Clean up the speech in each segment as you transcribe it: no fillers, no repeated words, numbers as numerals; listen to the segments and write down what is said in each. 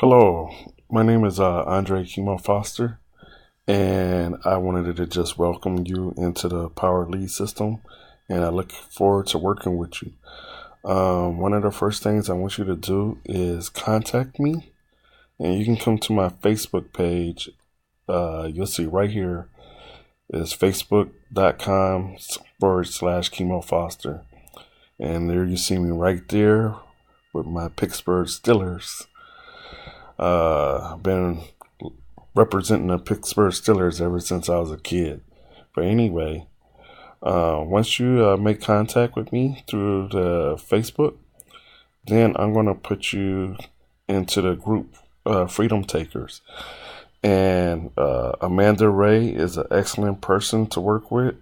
Hello, my name is Andre Chemo Foster, and I wanted to just welcome you into the Power Lead system, and I look forward to working with you. One of the first things I want you to do is contact me, and you can come to my Facebook page. You'll see right here is facebook.com/Chemo Foster, and there you see me right there with my Pittsburgh Steelers. I've been representing the Pittsburgh Steelers ever since I was a kid. But anyway, once you make contact with me through the Facebook, then I'm going to put you into the group Freedom Takers. And Amanda Ray is an excellent person to work with,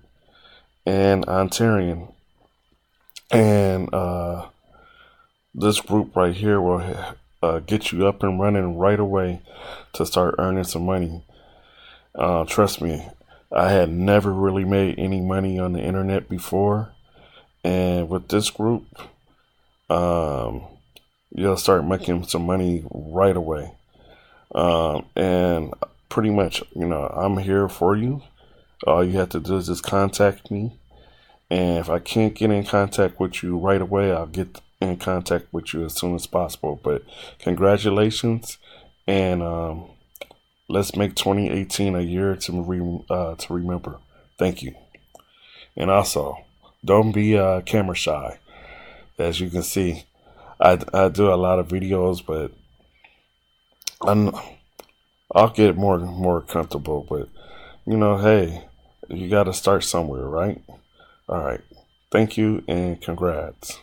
and Ontarian. And this group right here will get you up and running right away to start earning some money. Trust me, I had never really made any money on the internet before, and with this group, you'll start making some money right away. And pretty much, I'm here for you. All you have to do is just contact me, and if I can't get in contact with you right away, I'll get in contact with you as soon as possible. But congratulations, and let's make 2018 a year to remember. Thank you. And also, don't be camera shy. As you can see, I do a lot of videos, but I'll get more comfortable. But hey, you got to start somewhere, right? All right. Thank you and congrats.